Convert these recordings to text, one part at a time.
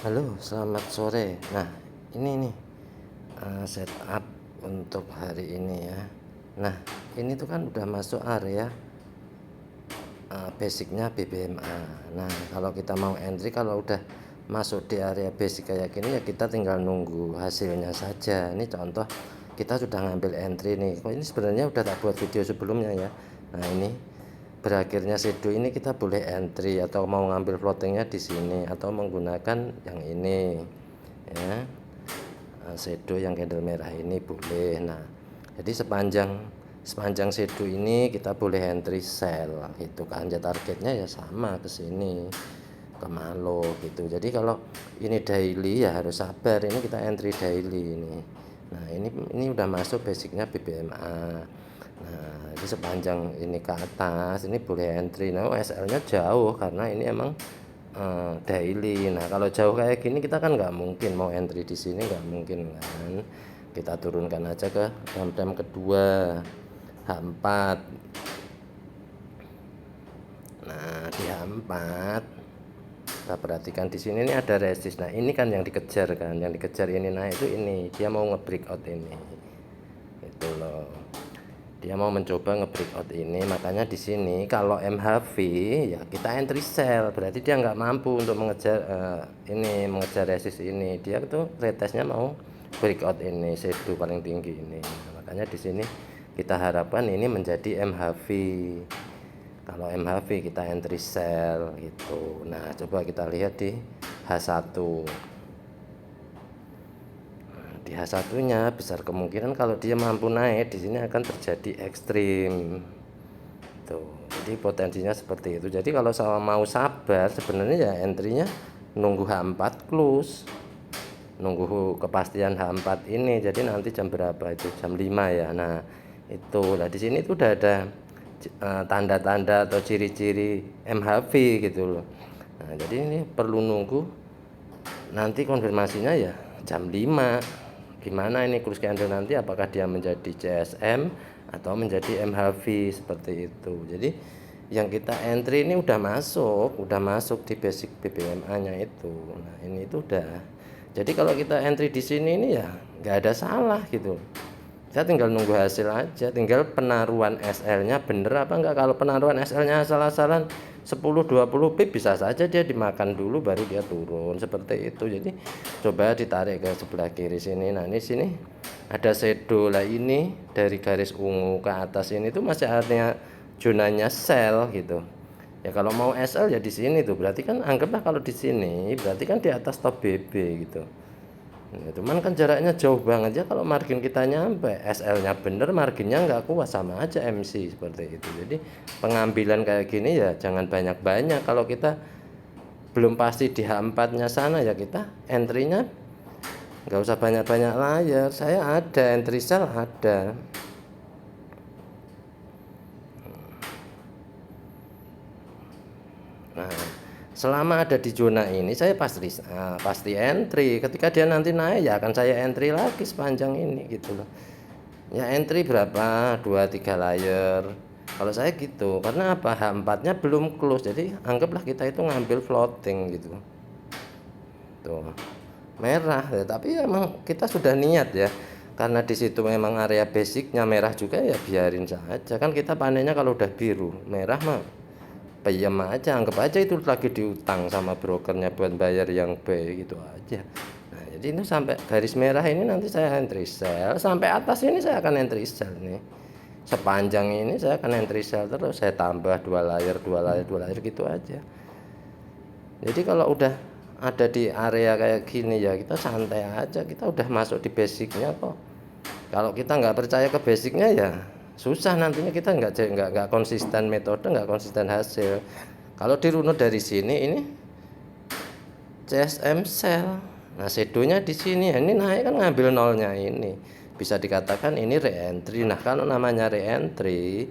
Halo, selamat sore. Nah, ini nih setup untuk hari ini ya. Nah, ini tuh kan udah masuk area basicnya BBMA. Nah, kalau kita mau entry, kalau udah masuk di area basic kayak gini ya kita tinggal nunggu hasilnya saja. Ini contoh kita sudah ngambil entry nih. Kok ini sebenarnya udah tak buat video sebelumnya ya. Nah, ini berakhirnya shadow ini kita boleh entry atau mau ngambil floatingnya di sini atau menggunakan yang ini ya, shadow yang candle merah ini boleh. Nah, jadi sepanjang shadow ini kita boleh entry sell gitu kan ya, targetnya ya sama ke sini ke malo gitu. Jadi kalau ini daily ya harus sabar, ini kita entry daily ini. Nah, ini udah masuk basicnya BBMA. Nah, ini sepanjang ini ke atas ini boleh entry. Nah, SL nya jauh karena ini emang daily. Nah, kalau jauh kayak gini kita kan nggak mungkin mau entry di sini, nggak mungkin kan. Kita turunkan aja ke time kedua H4. Nah, di H4 kita perhatikan di sini ini ada resist. Nah, ini kan yang dikejar kan, yang dikejar ini. Nah, itu ini dia mau nge-breakout ini. Itu loh. Dia mau mencoba nge-breakout ini, makanya di sini kalau MHV ya kita entry sell, berarti dia nggak mampu untuk mengejar ini, mengejar resist ini. Dia tuh retestnya mau breakout ini, shadow paling tinggi ini. Nah, makanya di sini kita harapkan ini menjadi MHV. Kalau MHV kita entry sell gitu. Nah, coba kita lihat di H1. Di H1-nya besar kemungkinan kalau dia mampu naik di sini akan terjadi ekstrim. Tuh, jadi potensinya seperti itu. Jadi kalau sama mau sabar sebenarnya ya entry-nya nunggu H4 close. Nunggu kepastian H4 ini. Jadi nanti jam berapa itu? Jam 5 ya. Nah, itu. Nah, di sini tuh udah ada tanda-tanda atau ciri-ciri MHV gitu loh. Nah, jadi ini perlu nunggu nanti konfirmasinya ya jam 5. Gimana ini close candle nanti, apakah dia menjadi CSM atau menjadi MHV seperti itu. Jadi yang kita entry ini udah masuk di basic BBMA-nya itu. Nah, ini itu udah. Jadi kalau kita entry di sini ini ya nggak ada salah gitu. Saya tinggal nunggu hasil aja, tinggal penaruhan SL-nya bener apa enggak. Kalau penaruhan SL-nya asal-asalan 10-20 pip bisa saja dia dimakan dulu baru dia turun seperti itu. Jadi coba ditarik ke sebelah kiri sini. Nah, ini sini ada shadow lah, ini dari garis ungu ke atas ini tuh masih artinya zonanya sell gitu. Ya kalau mau SL ya di sini tuh, berarti kan anggaplah kalau di sini berarti kan di atas top BB gitu. Ya, cuman kan jaraknya jauh banget ya, kalau margin kita nyampe SL-nya bener, marginnya nggak kuat, sama aja MC seperti itu. Jadi pengambilan kayak gini ya jangan banyak-banyak. Kalau kita belum pasti di H4-nya sana ya kita entry-nya nggak usah banyak-banyak layar. Saya ada entry sell ada. Nah, selama ada di zona ini saya pasti entry. Ketika dia nanti naik ya akan saya entry lagi sepanjang ini gitu loh. Ya entry berapa? 2-3 layer. Kalau saya gitu, karena apa? H4-nya belum close. Jadi anggaplah kita itu ngambil floating gitu. Tuh. Merah ya, tapi emang kita sudah niat ya. Karena di situ memang area basicnya merah juga ya biarin saja. Kan kita panennya kalau udah biru, merah mah peyem aja, anggap aja itu lagi diutang sama brokernya buat bayar yang B gitu aja. Nah, jadi ini sampai garis merah ini nanti saya entry sell, sampai atas ini saya akan entry sell nih. Sepanjang ini saya akan entry sell terus, saya tambah 2 layer gitu aja. Jadi kalau udah ada di area kayak gini ya kita santai aja, kita udah masuk di basicnya kok. Kalau kita nggak percaya ke basicnya ya susah, nantinya kita nggak konsisten metode, nggak konsisten hasil. Kalau dirunut dari sini ini CSM sell. Nah, shadownya di sini, ini naik kan ngambil nolnya ini. Bisa dikatakan ini re-entry. Nah, kalau namanya re-entry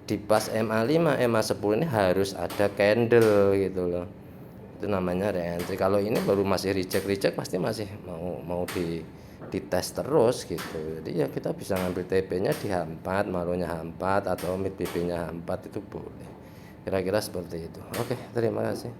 di pas MA5, MA10 ini harus ada candle gitu loh. Itu namanya re-entry. Kalau ini baru masih reject pasti masih mau dites terus gitu. Jadi ya kita bisa ngambil TP-nya di H4, malonya H4 atau mid BB-nya H4 itu boleh. Kira-kira seperti itu. Oke, terima kasih.